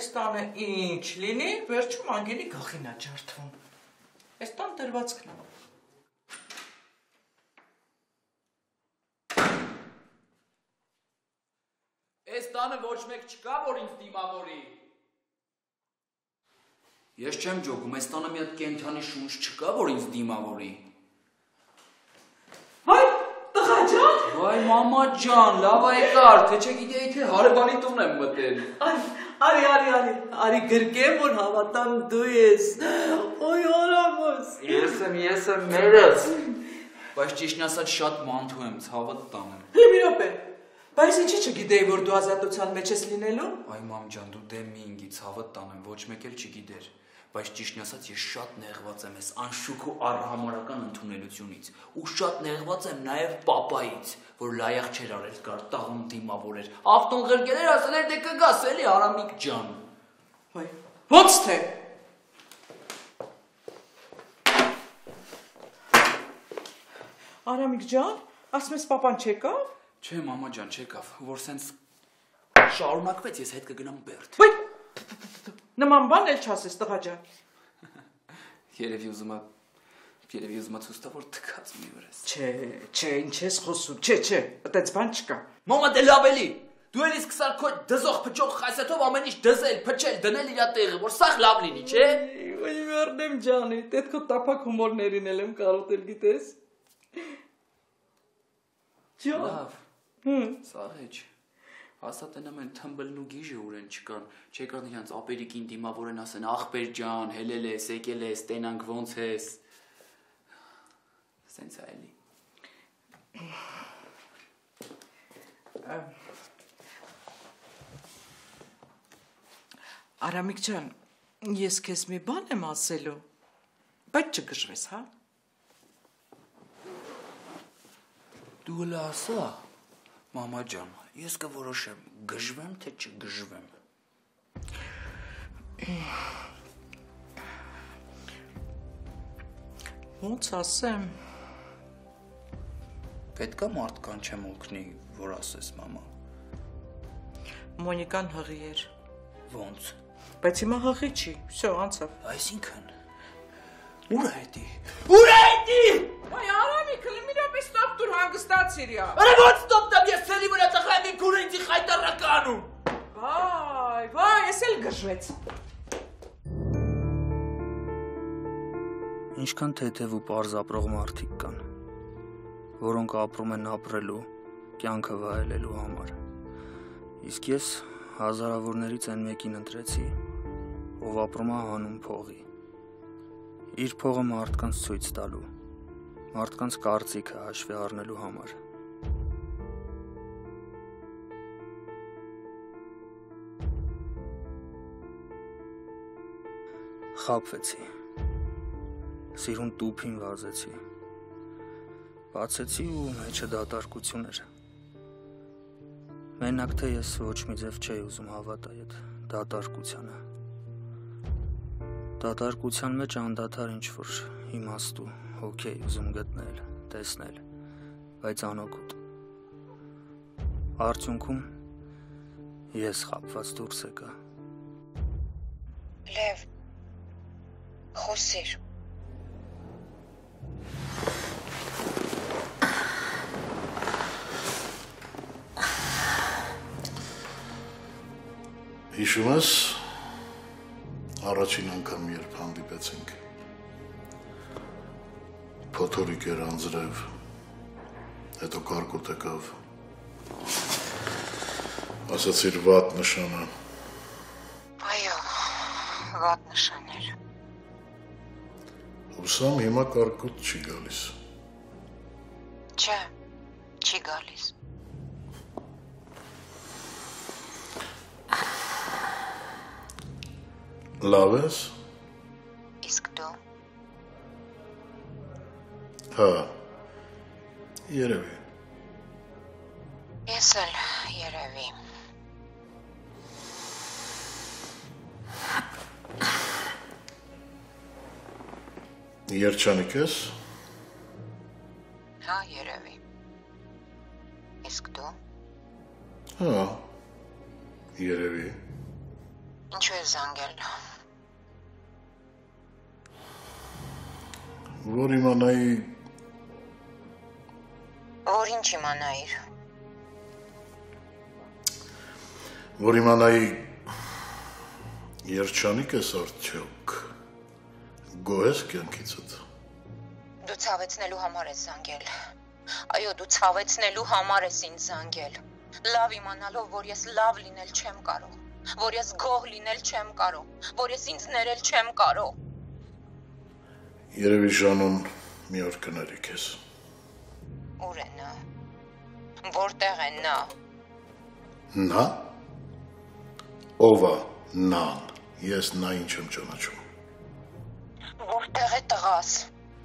Այս տանը ինչ լինի, վերջում անգելի գլխին է ջարդվում։ Այս տան դրվածքն է։ Այս տանը ոչ մեկ չկա, որ ինձ դիմավորի։ Ես չեմ ջոգում, այս տանը մի հատ կենդանի շունչ չկա, որ ինձ դիմավորի։ Վայ, տղա ջան։ Վայ, մամա ջան, լավ եկար, թե չգիտեի, թե հարևանի տուն եմ մտել։ Արի գրկեմ, որ հավատամ դու ես։ Ոյ Արամս։ Ես եմ մերս։ Բայց ճիշտն ասած շատ մանթու եմ, ցավդ տանեմ։ Մի րոպե։ Բայց ինչի չգիտեի, որ դու ազատության մեջ ես լինելու։ Այ մամ ջան, դու դեմ մի ինգի, ցավդ տանեմ, ոչ մեկ էլ չգիտեր։ Բայց ճիշտն ասած ես շատ նեղված եմ այս անշուք ու առհամարական ընդունելությունից։ Ու շատ նեղված եմ նաև պապայից, որ լայախ չէր արել կար տաղում դիմավորեր։ Ավտոն ղրկել էր, ասել էր դե կգաս էլի Արամիկ ջան։ Վայ, ո՞նց թե։ Արամիկ ջան, ասում ես պապան չեկավ։ Չէ, մամա ջան, չեկավ, որ սենց շարունակվեց, ես հետ կգնամ Բերդ։ Վայ, նման բան էլ չասես, տղա ջան։ Երևի ուզում ցույց տա, որ թքած մի վրես։ Չէ, ինչ ես խոսում, չէ, այդպես բան չկա։ Մամա դե լավ էլի, դու էլ իսկ սար քո դզող փճող խասետով ամեն ինչ դզել, փչել, դնել իր տեղը, որ սաղ լավ լինի, չէ։ Ոյ մերնեմ ջանի, դե քո տափակ հումորներին էլ եմ կարոտել, գիտես։ Ջան։ Լավ։ Սաղեջ։ Ասա տենամ են թմբլն ու գիժը ուրեն չկան, չեկան իրանց ապերիկին դիմավորեն ասեն ախպեր ջան, հելել ես, եկել ես, տենանք ոնց ես։ Սենց է էլի։ Արամիկ ջան, ես քեզ մի բան եմ ասելու, բայց չգժվես, հա։ Դու էլ ասա, մամա ջան, ես կորոշեմ, գժվեմ թե չգժվեմ։ Ոնց ասեմ։ Պետք է մարդկան չեմ օգնի, որ ասես, մամա։ Մոնիկան հղի էր։ Ոնց։ Բայց հիմա հղի չի, всё, անցավ։ Այսինքն, ուր է հետի։ Ուր է հետի։ Այ Արամիկ, մի րոպե ստոպ դուր հանգստացիր յա։ Արա ոնց ստոպ տամ, ես ցելի վրա տղայ մի քուրը ինձի խայտարականում։ Վայ, ես էլ գժվեց։ Ինչքան թեթև ու պարզ ապրող մարդիկ կան, որոնք ապրում են ապրելու, կյանքը վայելելու համար։ Իսկ ես հազարավորներից այն մեկին ընտրեցի, ով ապրում է հանուն փողի։ Իր փողը մարդկանց ցույց տալու, մարդկանց կարծիքը հաշվի առնելու համար։ Խաբվեցի, սիրուն տուփին վազեցի, բացեցի ու մեջը դատարկություն էր։ Մենակ թե ես ոչ մի ձև չէի ուզում հավատալ այդ դատարկությանը։ Դատարկության մեջ անդադար ինչ-որ իմաստ ու հոգի ուզում գտնել, տեսնել, բայց անօգուտ։ Արդյունքում ես խաբված դուրս եկա։ Լև, խոսիր։ Հիշում ես առաջին անգամ երբ հանդիպեցինք, փոթորիկ էր անձրև, հետո կարկոտ եկավ, ասացիր վատ նշանը։ Այո, վատ նշաներ։ Հուսամ հիմա կարկոտ չի գալիս։ Չէ, չի գալիս։ Լավ ես։ Իսկ դու։ Հա, երևի։ Ես էլ երևի։ Երջանիկ ես։ Հա, երևի։ Իսկ դու։ Հա, երևի։ Ինչու ես զանգել։ Որ իմանայի Որ ինչ իմանայիր։ Որ իմանայի երջանիկ ես արդյոք գոհ ես կյանքիցդ։ Դու ցավեցնելու համար ես զանգել։ Այո, դու ցավեցնելու համար ես ինձ զանգել։ Լավ իմանալով, որ ես լավ լինել չեմ կարող, որ ես գոհ լինել չեմ կարող, որ ես ինձ ներել չեմ կարող։ Երևի Ժանուն մի օր կների քեզ։ Ուր է նա։ Որտեղ է նա։ Նա։ Ով է նան։ Ես նա ինչ եմ ճանաչում։ Որտեղ է տղաս։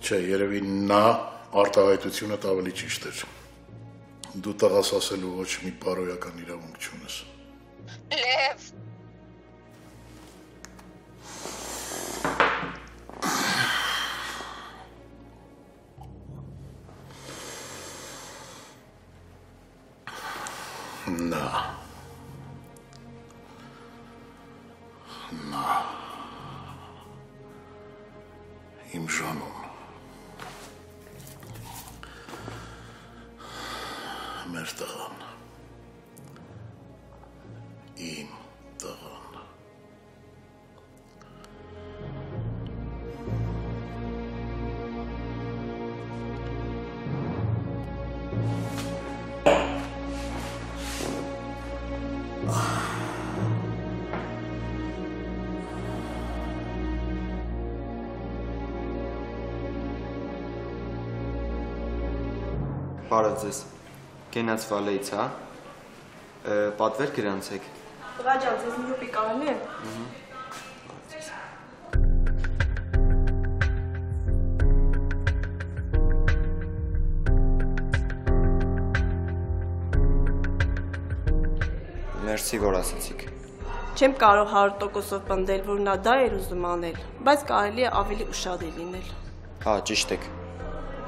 Չէ, երևի նա արտահայտությունը ավելի ճիշտ էր։ Դու տղաս ասելու ոչ մի բարոյական իրավունք չունես։ Լև։ Նա։ Իմ Ժանուն։ Մեր տղան։ Իմ տղան։ Բարև ձեզ, կենաց վալեից, հա, պատվեր գրանցեք։ Տղա ջան, ձեզ մի րոպե կարելի է։ Մերսի, որ ասացիք։ Չեմ կարող 100%-ով պնդել, որ նա դա էր ուզում անել, բայց կարելի է ավելի ուշադիր լինել։ Հա, ճիշտ եք,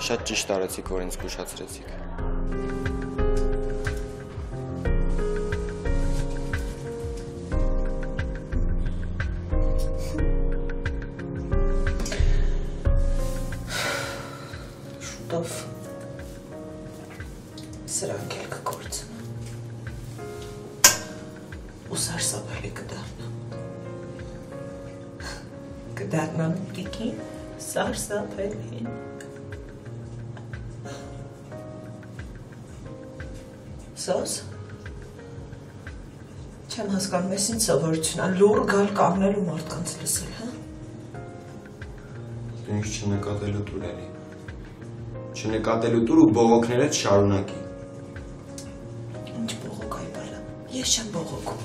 շատ ճիշտ արեցիք, որ ինձ զգուշացրեցիք։ Շուտով սրանք էլ կկործնա ու սարսափելի կդառնան տիկին սարսափելին Սոս չեմ հասկանում ես ինձ սովորություն լուր գալ կանգնել ու մարդկանց լսել, հա? Դու ինձ չնկատելու տուր էլի։ Չնկատելու տուր ու բողոքներդ շարունակի։ Ինչ բողոք այ բալա, ես չեմ բողոքում։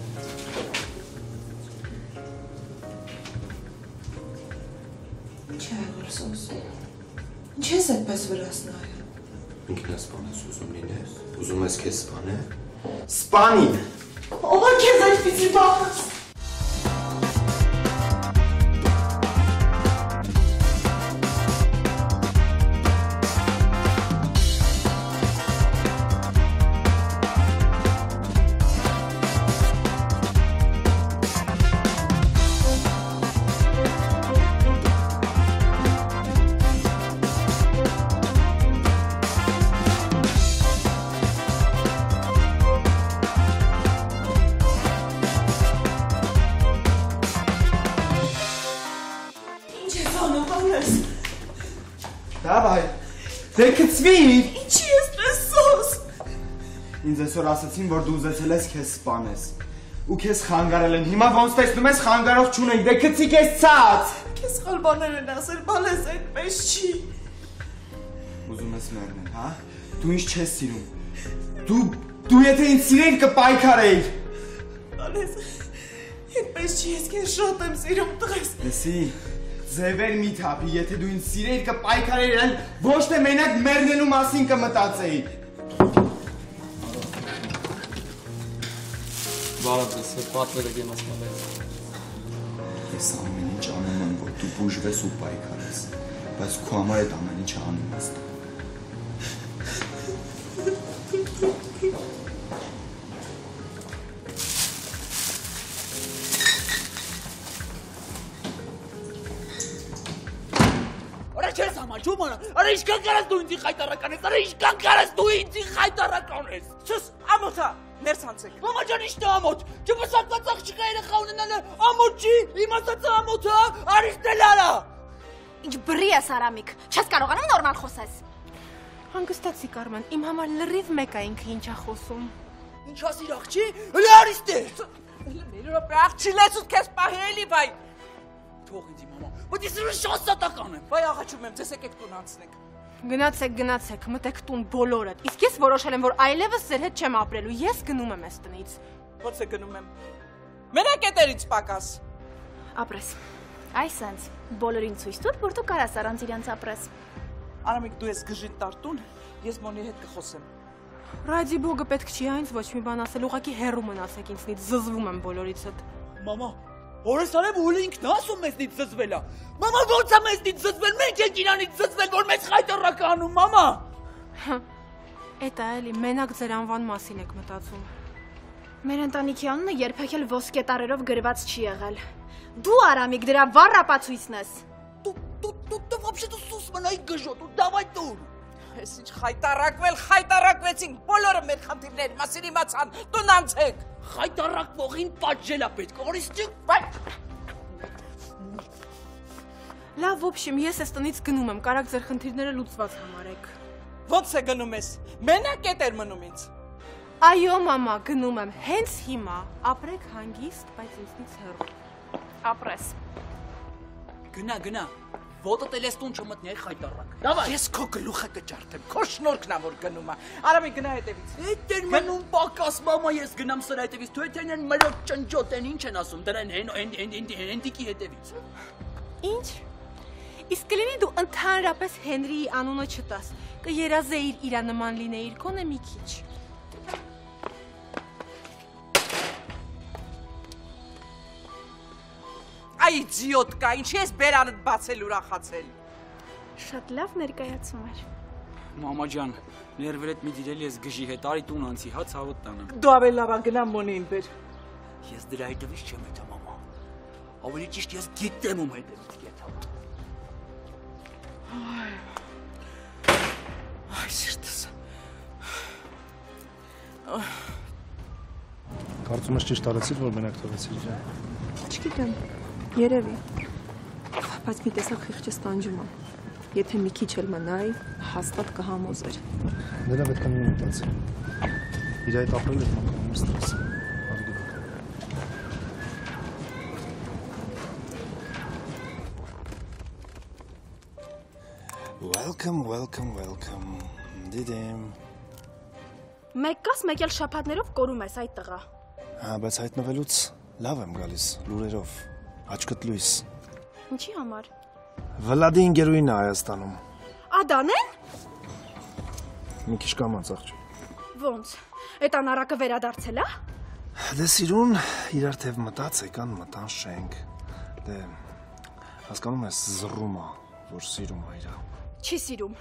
Ինչ է եղել Սոս, ինչ ես այդպես վրաս նայում։ Ինքնասպան ես ուզում լինես, ուզում ես քեզ սպանել։ Սպանի։ Ով է քեզ այդպիսի բախած։ Դավայ, դե կծվիր։ Ինչի ես տեսոս։ Ինձ այսօր ասացին, որ դու ուզեցել ես քեզ սպանես։ Ու քեզ խանգարել են, հիմա ոնց տեսնում ես խանգարող չունենք, դե կծի քեզ ցած։ Քեզ խալ բաներ են ասել, բալես այդպես չի։ Ուզում ես մեռնել, հա? Դու ինձ չես սիրում։ Դու եթե ինձ սիրեիր կպայքարեիր։ Բալես, այդպես չի, ես քեզ շատ եմ սիրում տղես։ Լսի, ձևեր մի թափի, եթե դու ինձ սիրեիր կպայքարեիր, այլ ոչ թե մենակ մեռնելու մասին կմտածեիր։ Բարև ես, պատվերը գնաց մալեից։ Ես ամեն ինչ անում եմ, որ դու բուժվես ու պայքարես, բայց քո համար այդ ամեն ինչը անում ես։ ճանաչում արա։ Արա ինչքան կարաս դու ինձ խայտարական ես։ Արա ինչքան կարաս դու ինձ խայտարական ես։ Չս, ամոթա, ներս հանցեք։ Մամա ջան, ի՞նչ է ամոթ։ Չփսակված աղջիկա երեխա ունենալը ամոթ չի։ Իմ ասածը ամոթ է, արիշտ էլ արա։ Ինչ բռի ես Արամիկ, չես կարողանում նորմալ խոսես։ Հանգստացի Կարմեն, իմ համար լրիվ մեկ է ինքը ինչ է խոսում։ Ինչ ասիր աղջի։ Հələ արիշտ է։ Մեր րոպե աղջի լեցուց քեզ պահի էլի, բայ։ Թող ինձ մամա, բայց ես շասատական եմ։ Բայ աղաչում եմ, ձեզ եկեք տուն անցնենք։ Գնացեք, մտեք տուն բոլորդ։ Իսկ ես որոշել եմ, որ այլևս ձեր հետ չեմ ապրելու։ Ես գնում եմ այս տնից։ Ո՞ց է գնում եմ։ Մենակ էտերից պակաս։ Ապրես։ Այսենց, բոլորին ցույց տուր, որ դու կարաս առանց իրենց ապրես։ Արամիկ, դու ես գժին տարտուն, ես Մոնի հետ կխոսեմ։ Ռադիբոգը պետք չի այնց ոչ մի բան ասել, ուղղակի հեռու մնացեք ինձնից, զզվում եմ բոլորից հետ։ Մամա, որս արև ու ինքն ասում մեզնից զզվել է։ Մամա, ո՞նց է մեզնից զզվել, մենք ենք իրանից զզվել, որ մեզ խայտարակ անում, մամա։ Էտա էլի, մենակ ձեր անվան մասին եք մտածում։ Մեր ընտանիքի անունը երբեք էլ ոսկե տարերով գրված չի եղել։ Դու Արամիկ դրա վառ ապացույցն ես։ Դու вообще-то սուս մնայի գժոտ, ու դավայ տուր։ Ես ինչ խայտարակվեցինք, բոլորը մեր խնդիրների մասին իմացան, տուն անցեք։ Խայտարակվողին պատժել է պետք, օրիստիկ։ Լավ, в общем, ես այս տնից գնում եմ, կարաք ձեր խնդիրները լուծված համարեք։ Ո՞նց է գնում ես։ Մենակ էտեր մնում ինձ։ Այո, մամա, գնում եմ, հենց հիմա։ Ապրեք հանգիստ, բայց ինձնից հեռու։ Ապրես։ Գնա, ոտդ էլ ես տուն չմտնի խայտարակ։ Դավայ։ Ես քո գլուխը կջարդեմ, քո շնորհքն է որ գնում է։ Արամի գնա հետևից։ Էտեր մնում պակաս, մամա, ես գնամ սրա հետևից, դու էտեն մրոտ ճնջոտ են ինչ են ասում, դրան հենտիկի հետևից։ Ինչ։ Իսկ կլինի դու ընդհանրապես Հենրիի անունը չտաս, կերազեիր իրա նման լինեիր, կոնե մի քիչ։ Այ իդիոտ կա, ինչ ես բերանդ բացել ուրախացել։ Շատ լավ ներկայացում էր։ Մամա ջան, ներվերդ մի դիրել ես գժի հետ, արի տուն անցի, հա ցավոտ տանեմ։ Դու ավելի լավ գնա Մոնին բեր։ Ես դրա հետևից չեմ հետա, մամա։ Ավելի ճիշտ ես գիտեմ ում հետևից գետա։ Այ սիրտս։ Կարծում ես ճիշտ արեցիր, որ մենակ թողեցիր ջան։ Չգիտեմ, երևի։ Բայց մի տեսակ խիղճը ստանջում է։ Եթե մի քիչ էլ մնայի, հաստատ կհամոզեր։ Նրա պետք է մի մտածի։ Իր այդ ապրել է մանկանում ստրես։ Welcome. Դիդեմ։ Մեկ կաս, մեկ էլ շաբաթներով կորում ես այդ տղա։ Հա, բայց հայտնվելուց լավ եմ գալիս, լուրերով, աչքդ լույս։ Ինչի համար։ Վլադի ինգերուինն է Հայաստանում։ Ադանեն։ Մի քիչ կամած աղջի։ Ոնց։ Էդ անարակը վերադարձել է։ Դե սիրուն, իրար թև մտածեկան մտան շենք։ Դե հասկանում ես զռում է, որ սիրում է իրա։ Չի սիրում։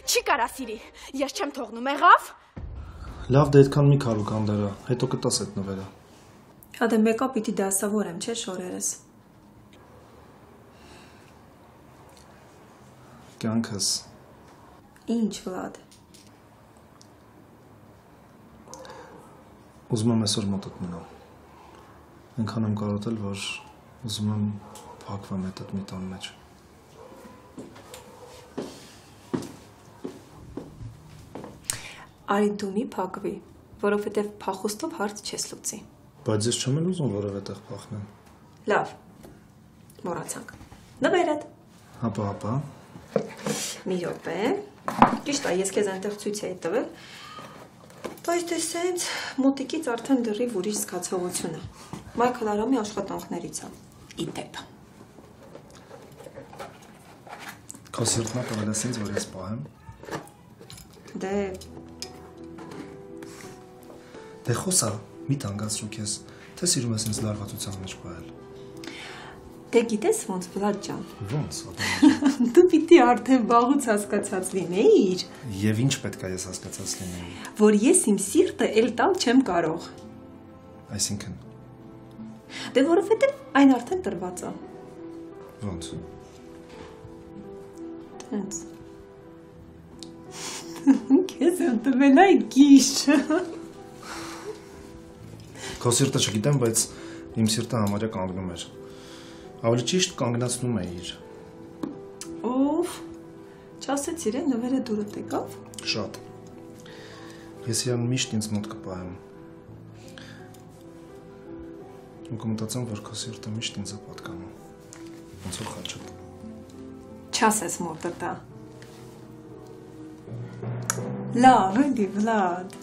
Չի կարա սիրի։ Ես չեմ թողնում, եղավ։ Լավ, դե այդքան մի քարու կանդարա, հետո կտաս այդ նվերը։ Հա դե մեկա պիտի դասավորեմ, չէ՞ շորերս։ Կյանքս։ Ինչ, Վլադ։ Ուզում եմ այսօր մոտդ մնալ։ Այնքան եմ կարոտել, որ ուզում եմ փակվեմ այդ մի տան մեջ։ Արի դու մի փակվի, որովհետև փախուստով հարց չես լուծի։ Բայց ես չեմ էլ ուզում որևէ տեղ փախնեմ։ Լավ։ Մոռացանք։ Նվերդ։ Հապա։ Մի րոպե։ Ճիշտ է, ես քեզ այնտեղ ցույց էի տվել։ Բայց դե սենց մոտիկից արդեն դրի ուրիշ զգացողությունը։ Մայքլ Արամի աշխատանքներից է։ Իդեպ։ Քո սիրտն է տվել ես ինձ, որ ես պահեմ։ Դե խոսա, մի տանգացրու քեզ, թե սիրում ես ինձ լարվածության մեջ պահել։ Դե գիտես ոնց, Վլադ ջան։ Ոնց, Դու պիտի արդեն վաղուց հասկացած լինեիր։ Եվ ինչ պետք է ես հասկացած լինեի։ Որ ես իմ սիրտը էլ տալ չեմ կարող։ Այսինքն։ Դե որովհետև այն արդեն տրված է։ Ոնց։ Տենց։ Քեզ եմ տվել այ գիշը։ Քո սիրտը չգիտեմ, բայց իմ սիրտը համարյա կանգնում էր։ Ավելի ճիշտ կանգնացնում է իր։ Ով, չասեց իրեն նվերը դուրդ եկավ։ Շատ։ Ես իրան միշտ ինձ մոտ կպահեմ։ Ու կմտածեմ, որ քո սիրտը միշտ ինձ է պատկանում։ Ոնց որ խաչդ։ Չասես մոտը տա։ Լավ, էդի Վլադ։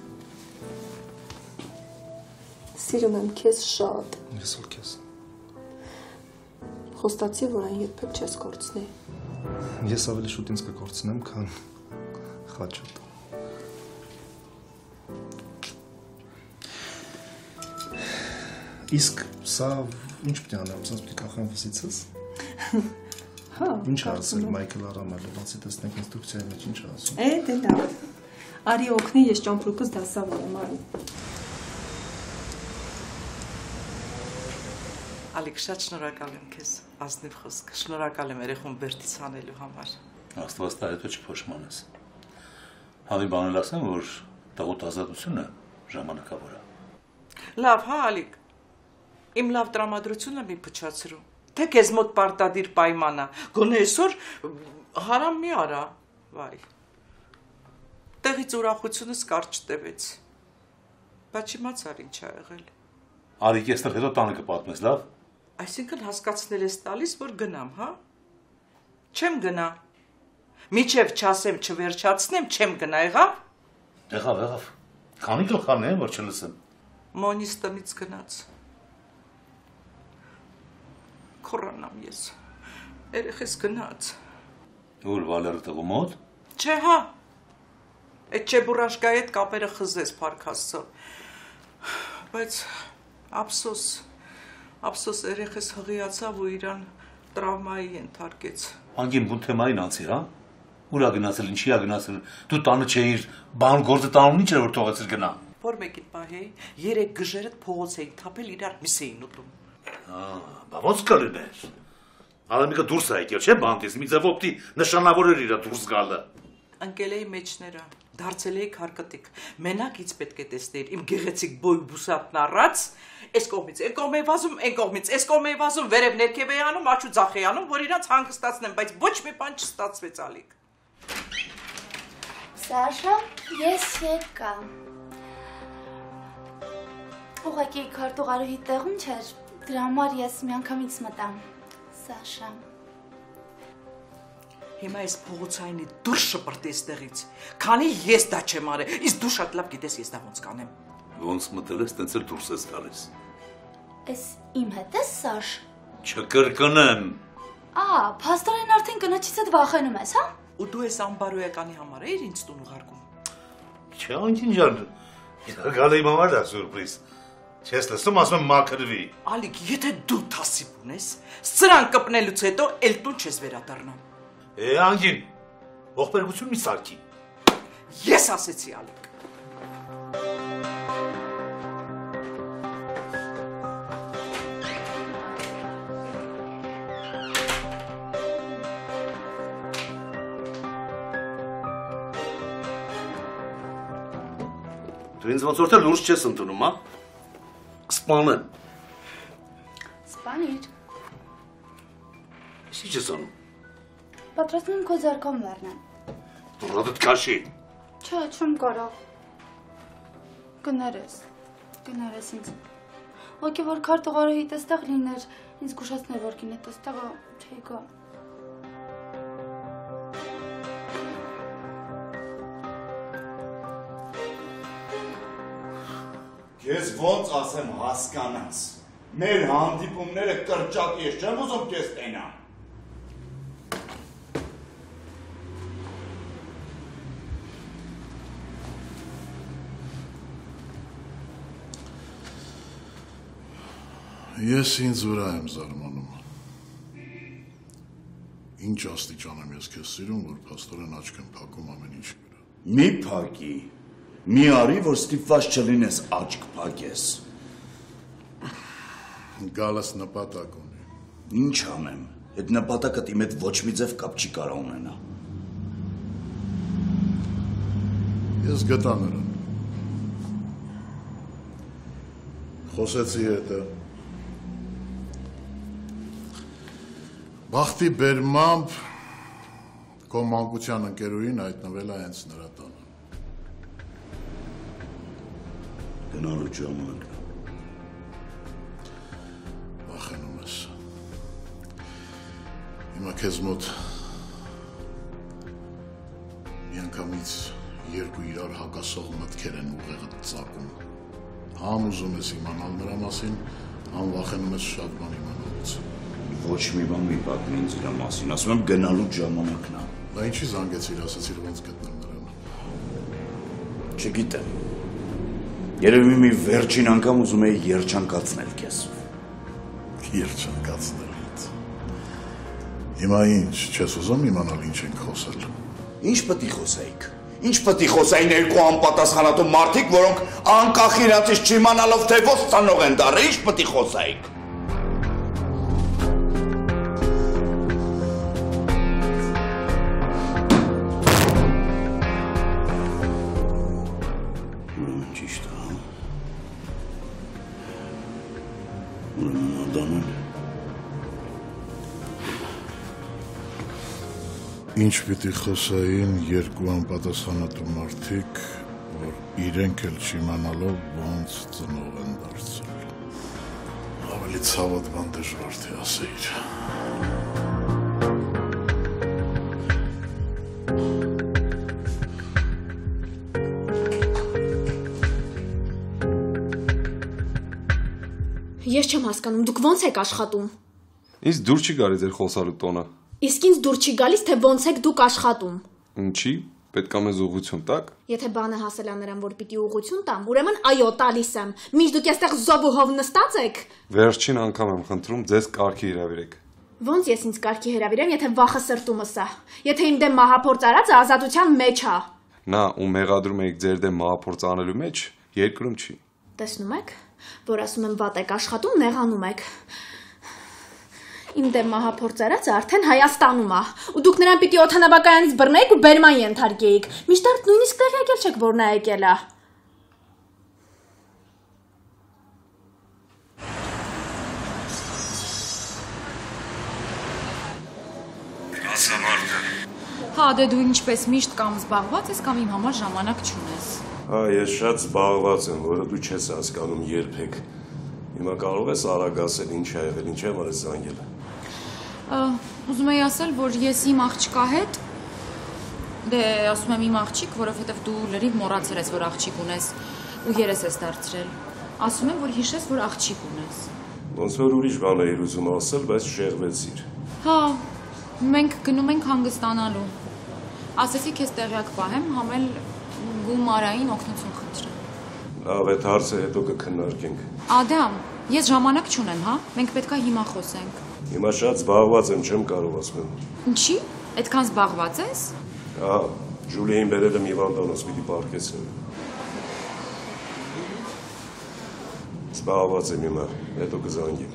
Սիրում եմ քեզ շատ։ Ես էլ քեզ։ Խոստացի, որ այն երբեք չես կորցնի։ Ես ավելի շուտ ինձ կկորցնեմ, քան խաչդ։ Իսկ սա ինչ պետք է անեմ, սա պետք է կախեմ վսիցս։ Հա։ Ինչ ասել Մայքլ Արամելը, բացի տեսնենք ինստրուկցիայի մեջ ինչ ասում։ Դե լավ։ Արի օգնի, ես ճամպրուկս դասավորեմ, արի։ Ալիկ, շատ շնորհակալ եմ քեզ, ազնիվ խոսք, շնորհակալ եմ երեխուն բերտից հանելու համար։ Աստված տա հետո չփոշմանես։ Հավի բանել ասեմ, որ տղուտ ազատությունը ժամանակավոր է։ Լավ, հա, Ալիկ, իմ լավ տրամադրությունը մի փչացրու, թե քեզ մոտ պարտադիր պայմանա, գոնե այսօր հարամ մի արա, վայ, տեղից ուրախությունս կարճ տևեց, բայց իմացար ինչ ա եղել։ Ալիկ, ես տեղ հետո տանը կպատմես, լավ։ Այսինքն հասկացնել ես տալիս, որ գնամ, հա։ Չեմ գնա։ Միջև չասեմ, չվերջացնեմ, չեմ գնա, եղավ։ Եղավ։ Քանի գլխարն են, որ չլսեմ։ Մոնիս տնից գնաց։ Քորանամ ես։ Երեխես գնաց։ Ուր Վալերը տղու մոտ։ Չէ, հա։ Այդ Չեբուրաշկայի հետ կապերը խզեց Փառք Աստծո։ Բայց ափսոս երեխես հղիացավ ու իրան տրավմայի ենթարկեց։ Անգին բուն թեմային անցի, հա։ Ուր ա գնացել, ինչի ա գնացել։ Դու տանը չէիր, բան գործը տանում ինչ էր որ թողեցիր գնա։ Որ մեկին պահեի, երեք գժերդ փողոց էին թափել, իրար միս էին ուտում։ Բա ոնց կլիներ։ Ալամիկը դուրս է եկել, չէ՞ բանտից, մի ձև օպտի նշանավոր էր իր դուրս գալը։ Ընկել էի մեջները, դարձել էի քարկտիկ։ Մենակից պետք է տեսներ իմ գեղեցիկ բոյ-բուսատն առած, այս կողմից այն կողմ էի վազում, այն կողմից այս կողմ էի վազում, վերև ներքև էի անում, աչու ձախ էի անում, որ իրանց հանգստացնեմ, բայց ոչ մի բան չստացվեց, Ալիկ։ Սաշա, ես եկա։ Ուղղակի քարտուղարուհի տեղում չէր, դրա համար ես միանգամից մտամ։ Սաշա։ Հիմա այս փողոցայինի դուրս շպրտես տեղից, քանի ես դա չեմ արել, իսկ դու շատ լավ գիտես ես դա ոնց կանեմ։ Ոնց մտել ես, տենց էլ դուրս ես գալիս։ Էս իմ հետ ես, Սաշ։ Չկրկնեմ։ Փաստորեն արդեն կնոջից հետ վախենում ես, հա։ Ու դու ես անբարոյականի համար էիր ինձ տուն ուղարկում։ Չէ, անկին ջան, գալը իմ համար դա սուրպրիզ։ Չես լսում, ասում եմ մաքրվի։ Ալիկ, եթե դու թասիբ ունես, սրան կպնելուց հետո էլ տուն չես վերադառնա։ Անգին, ողբերգություն մի սարքի։ Ես ասեցի, Ալիկ։ Դու ինձ ոնց որ թե լուրջ չես ընդունում, հա։ Սպանեմ։ Սպանիր։ Ինչ ես անում։ Պատրաստում եմ քո ձեռքով վերնեմ։ Դու ռադդ քաշի։ Չէ, չեմ կարող։ Կներես ինձ։ Ոգի որ քարտուղարուհի տստեղ լիներ, ինձ գուշացներ որ կինը տստեղը չի գա։ Քեզ ոնց ասեմ հասկանաս։ Մեր հանդիպումները կրճատի ես, չեմ ուզում քեզ տենամ։ Ես ինձ վրա եմ զարմանում։ Ինչ աստիճան եմ ես քեզ սիրում, որ փաստորեն աչք եմ փակում ամեն ինչի վրա։ Մի փակի, մի արի, որ ստիպված չլինես աչք փակես։ Գալս նպատակ ունի։ Ինչ անեմ, այդ նպատակը իմ հետ ոչ մի ձև կապ չի կարող ունենա։ Ես գտա նրան։ Խոսեցի հետը։ Բախտի բերմամբ քո մանկության ընկերուհին հայտնվել է հենց նրա տանը։ Գնալու ժամանակն է։ Վախենում ես։ Հիմա քեզ մոտ միանգամից երկու իրար հակասող մտքեր են ուղեղդ ծակում։ Համ ուզում ես իմանալ նրա մասին, համ վախենում ես շատ բան իմանալուց։ Ոչ մի բան մի պատմի ինձ իրա մասին, ասում եմ գնալու ժամանակն է։ Դա ինչի զանգեցիր, ասացիր ոնց գտնեմ նրան։ Չգիտեմ։ Երևի մի վերջին անգամ ուզում էի երջանկացնել քեզ։ Երջանկացնել ինձ։ Հիմա ինչ, չես ուզում իմանալ ինչ ենք խոսել։ Ինչ պետք է խոսեիք։ Ինչ պետք է խոսային երկու անպատասխանատու մարդիկ, որոնք անկախ իրացից չիմանալով թե ո՞ց ծանող են դառել, ինչ պետք է խոսայիք։ Ուրեմն ճիշտ է, հա։ Ուրեմն ադանել։ Ինչ պիտի խոսային երկու անպատասխանատու մարդիկ, որ իրենք էլ չիմանալով ոնց ծնող են դարձել։ Ավելի ցավոտ բան դժվար թե ասեիր։ Ես չեմ հասկանում, դուք ոնց եք աշխատում։ Ինձ դուր չի գալիս ձեր խոսալու տոնը։ Իսկ ինձ դուր չի գալիս, թե ոնց եք դուք աշխատում։ Ինչի՞, պետք է մեզ ուղղություն տաք։ Եթե բանը հասել է նրան, որ պիտի ուղղություն տամ, ուրեմն այո, տալիս եմ։ Միշտ դուք այստեղ զով ու հով նստած եք։ Վերջին անգամ եմ խնդրում ձեզ կարգի հրավիրեք։ Ոնց ես ինձ կարգի հրավիրեմ, եթե վախը սրտումս է։ Եթե իմ դեմ մահափորձ արածը ազատության մեջ է։ Նա ու մեղադրում եք ձեր դեմ մահափորձ անելու մեջ, երկրում չի։ Տեսնում եք, որ ասում եմ վատ եք աշխատում, նեղանում եք։ Իմ դեմ մահափորձ արածը արդեն Հայաստանում է, ու դուք նրան պիտի օդանավակայանից բռնեիք ու բերման ենթարկեիք։ Միշտ նույնիսկ տեղյակել չեք, որ նա եկել է։ Ասամարտը։ Հա, դե դու ինչպես միշտ կամ զբաղված ես, կամ իմ համար ժամանակ չունես։ Հա, ես շատ զբաղված եմ, որը դու չես հասկանում երբեք։ Հիմա կարող ես արագ ասել ինչ ա եղել, ինչ եմ արել զանգել։ Ուզում եի ասել, որ ես իմ աղջկա հետ, դե ասում եմ իմ աղջիկ, որովհետև դու լրիվ մոռացել ես, որ աղջիկ ունես ու երես ես դարձրել։ Ասում եմ, որ հիշես, որ աղջիկ ունես։ Ոնց որ ուրիշ բան էիր ուզում ասել, բայց շեղվեցիր։ Հա, մենք գնում ենք հանգստանալու։ Ասեցի քեզ տեղյակ պահեմ, համ էլ գումարային օգնություն խնդրեմ։ Լավ, այդ հարցը հետո կքննարկենք։ Ադամ, ես ժամանակ չունեմ, հա։ Մենք պետք է հիմա խոսենք։ Հիմա շատ զբաղված եմ, չեմ կարող ասում։ Ինչի՞։ Այդքան զբաղված ես։ Հա, Ջուլիային բերել եմ հիվանդանոց, պիտի պառկեցնեմ։ Զբաղված եմ հիմա, հետո կզանգեմ։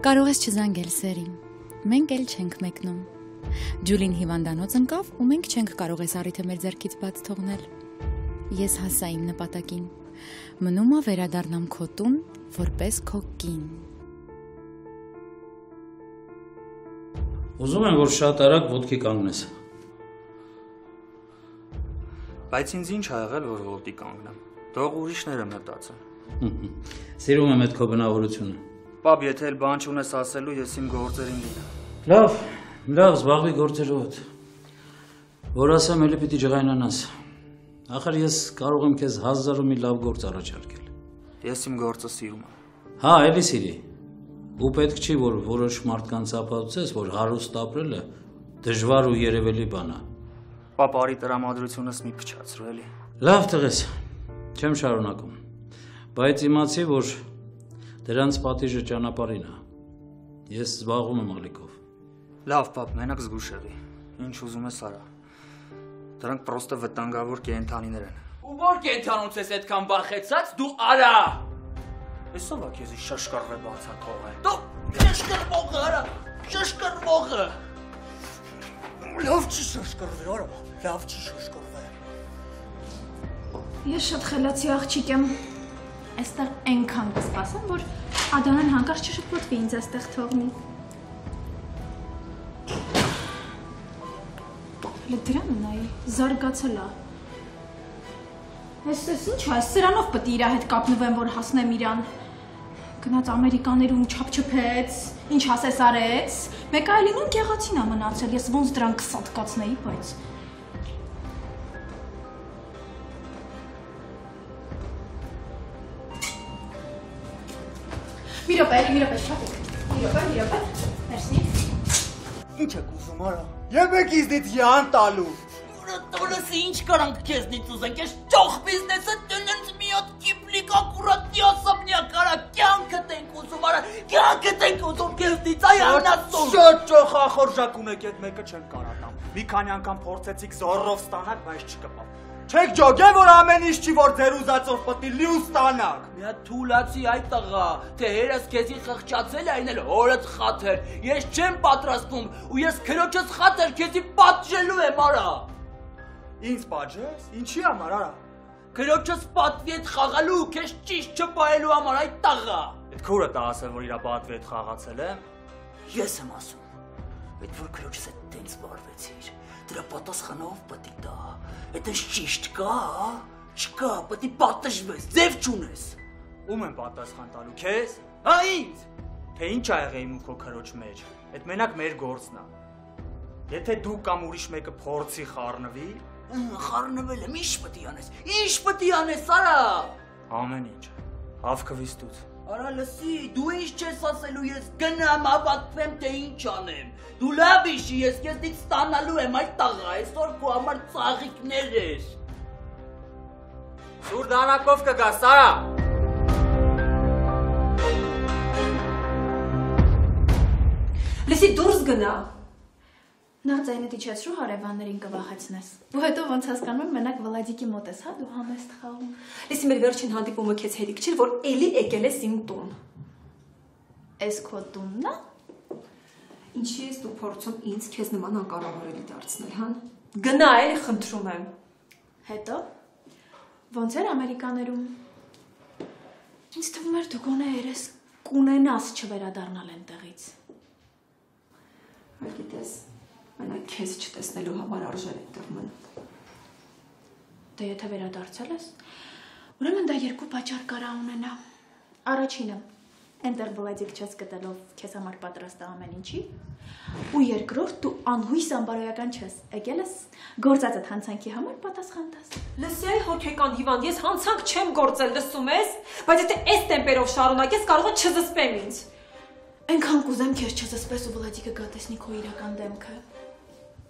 Կարող ես չզանգել սերին, մենք էլ չենք մեկնում։ Ջուլին հիվանդանոց ընկավ ու մենք չենք կարող այս առիթը մեր ձեռքից բաց թողնել։ Ես հասա իմ նպատակին, մնում է վերադառնամ քո տուն, որպես քո կին։ Ուզում եմ, որ շատ արագ ոտքի կանգնես։ Բայց ինձ ինչ ա եղել, որ ոտքի կանգնեմ։ Թող ուրիշները մտածեն։ Սիրում եմ այդ քո բնավորությունը։ Պապ, եթե էլ բան չունես ասելու, ես իմ գործերին լինեմ։ Լավ, զբաղվի գործերով։ Որ ասեմ, էլի պիտի ջղայնանաս։ Ախր ես կարող եմ քեզ 1000 ու մի լավ գործ առաջարկել։ Ես իմ գործը սիրում եմ։ Հա, էլի սիրի։ Ու պետք չի, որ որոշ մարդկանց ապացուցես, որ հարուստ ապրելը դժվար ու երևելի բան է։ Պապ, արի տրամադրությունս մի փչացրու էլի։ Լավ տղես, չեմ շարունակում։ Բայց իմացի, որ դրանց պատիժը ճանապարհին է։ Ես զբաղվում եմ ալիքով։ Լավ, պապ, մենակ զգուշ եղի։ Ինչ ուզում ես արա։ Դրանք պրոստը վտանգավոր կենդանիներ են։ Ու որ կենդանուց ես այդքան վախեցած, դու արա։ Էսով է քեզի շշկռվե բացա թողը։ Դու շշկռվողը արա, շշկռվողը։ Լավ չի շշկրվել, արա, լավ չի շշկրվել։ Ես շատ խելացի աղջիկ եմ։ Այստեղ այնքան կսպասեմ, որ Ադամեն հանկարծ չշփոթվի ինձ այստեղ թողնի։ Հələ դրան նայի, զարգացել է։ Ես ինչ է, սրանով պետք է իր հետ կապնվեմ, որ հասնեմ իրան։ Գնաց Ամերիկաներում չափչփեց, ինչ ասես արեց։ Մեկ այլ ինուն գեղացին է մնացել, ես ոնց դրան կսատկացնեի, բայց Մի րոպե, շապիկ։ Մի րոպե։ Մերսի։ Ինչ եք ուզում, արա։ Եկեք իզնից յան տալու։ Տորս ինչ կարանք քեզնից ուզենք, ես ճոխ բիզնեսը տնենց մի հատ կիպլիկ ակուրատ ասապնյակ արա, կյանքդ ենք ուզում, արա, կյանքդ ենք ուզում քեզնից, այ անասում։ Շատ ճոխ ախորժակ ունեք, այդ մեկը չեմ կարատամ։ Մի քանի անգամ փորձեցիք զորով ստանալ, բայց չկպավ։ Չեք ջոգե, որ ամեն ինչ չի, որ ձեր ուզածով պետք է լիու ստանաք։ Մի հատ թուլացի այդ տղա, թե հերս քեզի խղճացել է այնել հորդ խաթեր։ Ես չեմ պատրաստվում, ու ես քրոջս խաթեր քեզի պատժելու եմ, արա։ Ինձ պատժես, ինչի համար, արա։ Քրոջս պատվի հետ խաղալու, քեզ ճիշտ չպահելու համար այդ տղա։ Այդ քուրը տա ասել, որ իրա պատվի հետ խաղացել է։ Ես եմ ասում, այդ որ քրոջս հետ տենց վարվեցիր, դրա պատասխանով պետք է տա։ Այդ ես ճիշտ կա, չկա, պետք է պատժվես, ձև չունես։ Ում եմ պատասխան տալու, քեզ։ Հա ինձ։ Թե ինչ ա եղել իմ ու քո քրոջ մեջ, այդ մենակ մեր գործն է։ Եթե դու կամ ուրիշ մեկը փորձի խառնվի, խառնվել եմ, ինչ պետք է անես, արա։ Ամեն ինչ, հավքվից տուց։ Արա լսի, դու ինչ չես ասելու, ես գնամ, հավաքվեմ, թե ինչ անեմ։ Դու լավ իշի, ես քեզնից ստանալու եմ այդ տղա, այսօր քո համար ծաղիկներ ես։ Սուր դանակով կգաս, արա։ Լսի դուրս գնա։ Նախ ձայնդ իջեցրու հարևաններին կվախեցնես։ Ու հետո ոնց հասկանում եմ մենակ Վլադիկի մոտ ես, հա, դու համեստ խաղում։ Լսի մեր վերջին հանդիպումը քեզ հերիք չէր, որ էլի եկել ես իմ տուն։ Էս քո տունն է։ Ինչի ես դու փորձում ինձ քեզ նման անկարողորելի դարձնել, հա։ Գնա, էլի խնդրում եմ։ Հետո ոնց էր Ամերիկաներում։ Ինձ թվում էր դու գոնե երես կունենաս չվերադառնալ այնտեղից։ Գիտես, մենակ քեզ չտեսնելու համար արժեր այդտեղ մնալ։ Դե եթե վերադարձել ես, ուրեմն դա երկու պատճառ կարա ունենա։ Առաջինը, այնտեղ Վլադիկ չես գտելով քեզ համար պատրաստ է ամեն ինչի, ու երկրորդ դու անհույս անբարոյական չես, եկել ես գործածդ հանցանքի համար պատասխան տաս։ Լսի այ հոգեկան հիվանդ, ես հանցանք չեմ գործել, լսում ես, բայց եթե այս տեմպերով շարունակես, կարող է չզսպեմ ինձ։ Այնքան կուզեմ քեզ չզսպես ու Վլադիկը գտեսնի քո իրական դեմքը։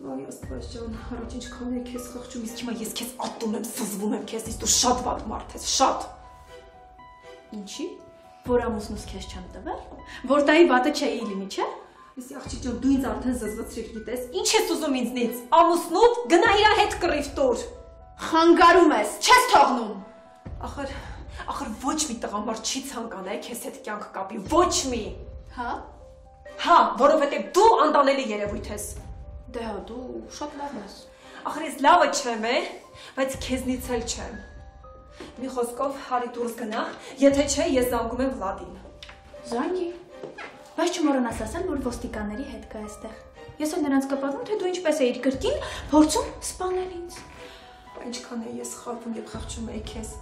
Այ աստված ջան, առաջ ինչքան է քեզ խղճում, իսկ հիմա ես քեզ ատում եմ, սզվում եմ քեզից, դու շատ վատ մարդ ես, շատ։ Ինչի՞։ Որ ամուսնուս քեզ չեմ տվել, որ տայի վատը չէի լինի, չէ՞։ Լսի աղջիկ ջան, դու ինձ արդեն զզվացրիր, գիտես, ինչ ես ուզում ինձնից։ Ամուսնուդ գնա իր հետ կռիվ տուր։ Խանգարում ես, չես թողնում։ Ախր ոչ մի տղամարդ չի ցանկանա քեզ հետ կյանք կապի, ոչ մի։ Հա։ Հա, որովհետև դու անտանելի երևույթ ես։ Դե հա, դու շատ լավ ես։ Ախր ես լավը չեմ, բայց քեզնից էլ չեմ։ Մի խոսքով հարի դուրս գնա, եթե չէ, ես զանգում եմ Վլադին։ Զանգի։ Բայց չմոռանաս ասել, որ ոստիկանների հետ կա այստեղ։ Ես էլ նրանց կպատմեմ, թե դու ինչպես էիր կրկին փորձում սպանել ինձ։ Ինչքան է ես խաղում եւ խղճում էի քեզ,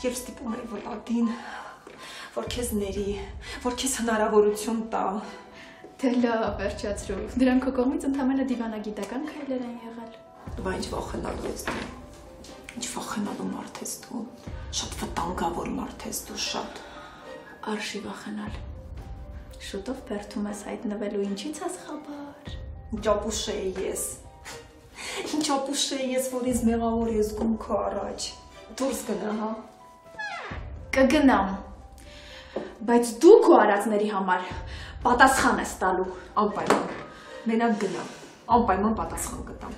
եւ ստիպում էի Վլադին, որ քեզ ների, որ քեզ հնարավորություն տա։ Դե լավ, վերջացրու։ Դրանք քո կողմից ընդհանրապես դիվանագիտական քայլեր են եղել։ Բա ինչ վախենալու ես դու։ Ինչ վախենալու մարդ ես դու։ Շատ վտանգավոր մարդ ես դու, շատ։ Արշի վախենալ։ Շուտով բերթում ես հայտնվելու ինչից ես խաբար։ Ինչ ապուշ էի ես։ Ինչ ապուշ էի ես, որ ինձ մեղավոր ես զգում քո առաջ։ Դուրս գնա, հա։ Կգնամ։ Բայց դու քո արածների համար պատասխան ես տալու։ Անպայման։ Մենակ գնա։ Անպայման պատասխան կտամ։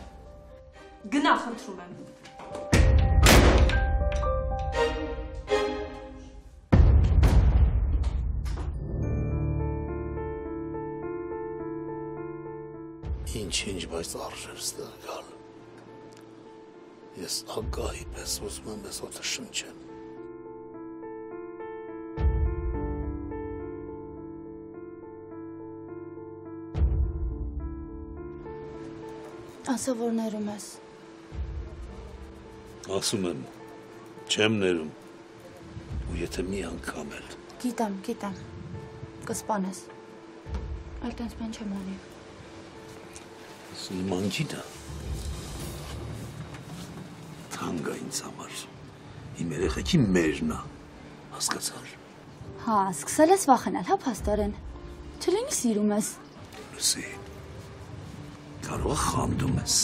Գնա, խնդրում եմ։ Ինչ Ինչ-ինչ, բայց արժեր ստեղ գալ։ Ես ագահի պես ուզում եմ ես օդը շնչեմ։ Ասա, որ ներում ես։ Ասում եմ, չեմ ներում, ու եթե մի անգամ էլ։ Գիտեմ, կսպանես, այլ տենց բան չեմ անի։ Իմ անգինը թանկ է ինձ համար, իմ երեխեքի մերն է, հասկացար։ Հա, սկսել ես վախենալ, հա, փաստորեն, չլինի սիրում ես։ Լսի, կարող է խանդում ես։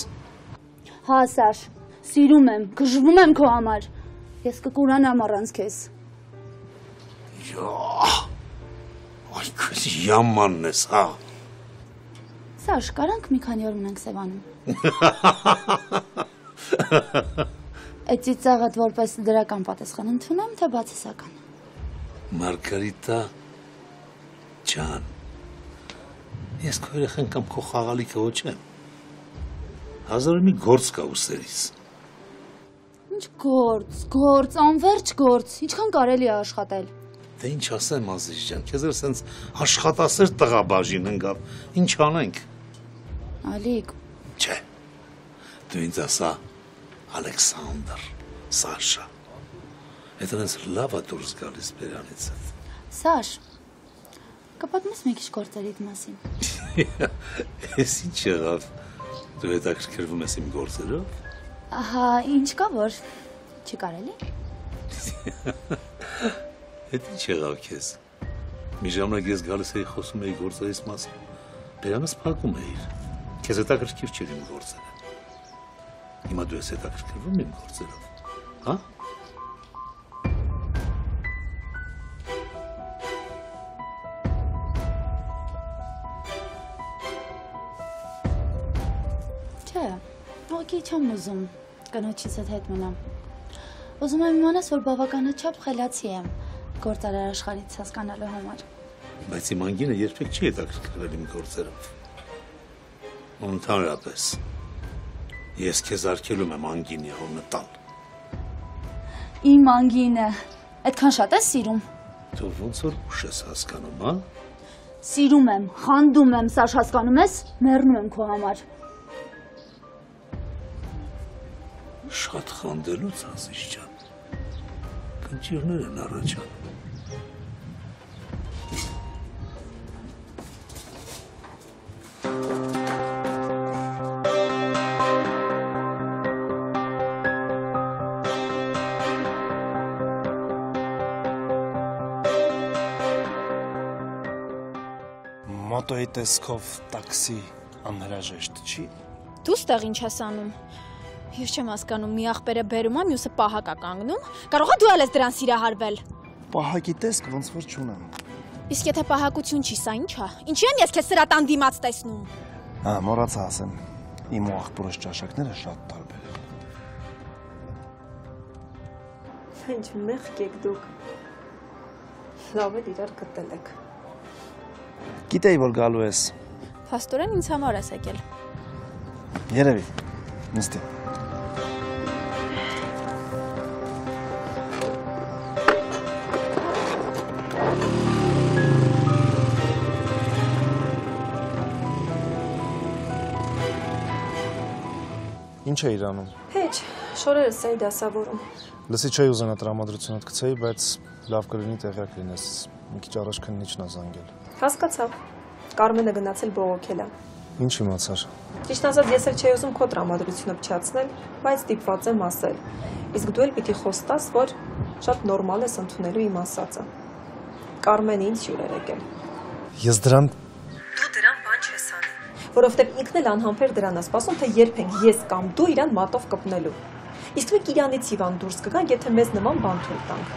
Հա, Սաշ, սիրում եմ, գժվում եմ քո համար, ես կկուրանամ առանց քեզ։ Այքս yamanն ես, հա։ Սաշ, կարանք մի քանի օր մնանք Սևանում։ Այդ ծիծաղդ որպես դրական պատասխան ընդունեմ, թե բացասական։ Մարգարիտա ջան, ես քո երեխան կամ քո խաղալիքը ոչ եմ։ Հազար մի գործ կա ուսերից։ Ինչ գործ, անվերջ գործ, ինչքան կարելի է աշխատել։ Դե ինչ ասեմ Ազիզ ջան, քեզ էլ սենց աշխատասեր տղա բաժին ընկավ, ինչ անենք։ Ալիկ։ Չէ, դու ինձ ասա Ալեքսանդր, Սաշա, հետ այնց լավ է դուրս գալիս բերանից հետ։ Սաշ, կպատմես մի քիչ գործերիդ մասին։ Ես ինչ եղավ, դու հետաքրքրվում ես իմ գործերով։ Ահա, ինչ կա որ, չի կարելի։ Հետ ինչ եղավ քեզ։ Մի ժամանակ ես գալիս էի խոսում էի գործերից մասին, բերանս փակում էիր, քեզ հետաքրքիր չէր իմ գործերը։ Հիմա դու ես հետաքրքրվում իմ գործերով, հա? Չէ, ուղղակի չեմ ուզում կնոջից հետ մնամ։ Ուզում եմ իմանաս, որ բավականաչափ խելացի եմ գործարար աշխարհից հասկանալու համար։ Բայց իմ անգինը երբեք չի հետաքրքրվել իմ գործերով։ Ընդհանրապես, ես քեզ արգելում եմ անգինի անունը տալ։ Իմ անգինը, այդքան շատ ես սիրում։ Դու ոնց որ ուշ ես հասկանում, հա? Սիրում եմ, խանդում եմ, Սաշ, հասկանում ես, մեռնում եմ քո համար։ Շատ խանդելուց Ազիզ ջան, կնճիրներ են առաջանում։ Մոտոյի տեսքով տաքսի անհրաժեշտ չի։ Դու ստեղ ինչ ես անում։ Ես չեմ հասկանում, մի աղբերը բերում է, մյուսը պահակ է կանգնում։ Կարող է դու ալես դրան սիրահարվել։ Պահակի տեսք ոնց որ չունեմ։ Իսկ եթե պահակություն չի, սա ինչ է։ Ինչի եմ ես քեզ սրատան դիմաց տեսնում։ Հա, մոռացա ասեմ։ Իմ ու աղբորս ճաշակները շատ տարբեր են։ Ինչ մեղք եք դուք։ Լավ է իրար գտել եք։ Գիտեի, որ գալու ես։ Փաստորեն ինձ համար ես եկել։ Երևի։ Նստի։ Ինչ է իրանում։ Հեչ, շորերս էի դասավորում։ Լսի չէի ուզենա տրամադրությունդ գցեի, բայց լավ կլինի տեղյակ լինես։ Մի քիչ առաջ քննիչն ա զանգել։ Հասկացա։ Կարմենը գնացել բողոքել է։ Ինչ իմացար։ Ճիշտ ասած, ես էլ չէի ուզում քո տրամադրությունը փչացնել, բայց ստիպված եմ ասել։ Իսկ դու էլ պիտի խոստաս, որ շատ նորմալ ես ընդունելու իմ ասածը։ Կարմենը ինձ հյուր էր եկել։ Ես դրան Դու դրան բան չես անի, որովհետև ինքն էլ անհամբեր դրան է սպասում, թե երբ ենք ես կամ դու իրան մատով կպնելու։ Իսկ մենք իրանից հիվանդ դուրս կգանք, եթե մեզ նման բան թույլ տանք։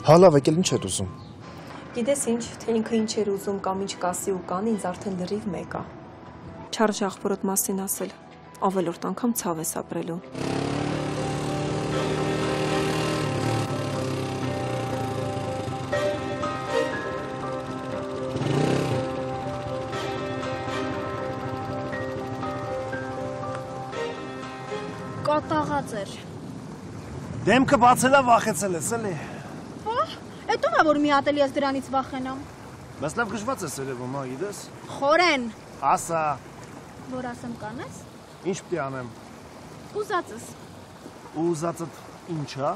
Հա լավ, եկել ինչ էր ուզում։ Գիտես ինչ, թե ինքը ինչ էր ուզում կամ ինչ կասի ու կանի, ինձ արդեն լրիվ մեկ է։ Չարժ աղբորոտ մասին ասել, ավելորդ անգամ ցավ ես ապրելու։ կատաղած էր։ Դեմքը բացելա վախեցել ես, էլի։ Ահ, էտո նա որ մի հատ էլի ես դրանից վախենամ։ Բայց լավ գժված ես երևում, հա, գիտես։ Խորեն։ Ասա։ Որ ասեմ կանես։ Ինչ պիտի անեմ։ Ուզածս։ Ուզածդ ինչա։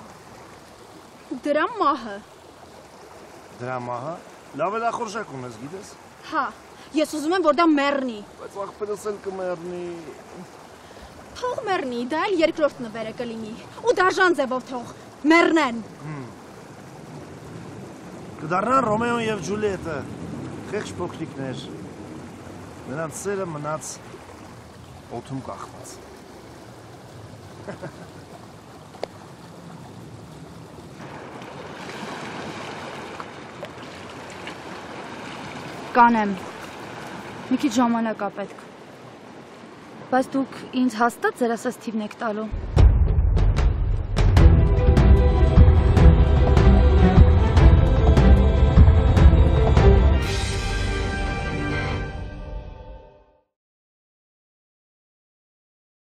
Դրա մահը։ Դրա մահը։ Լավ էլ ախորժակ ունես, գիտես։ Հա, ես ուզում եմ որ դա մեռնի։ Բայց աղբերս էլ կմեռնի։ Թող մեռնի, դա էլ երկրորդ նվերը կլինի։ Ու դաժան ձևով թող մեռնեն։ Կդառնան Ռոմեոն եւ Ջուլիետը, խեղճ փոքրիկներ։ Նրանց սերը մնաց օդում կախված։ Կանեմ։ Մի քիչ ժամանակ է պետք։ Բայց դուք ինձ հաստատ ձեր ասած թիվն եք տալու։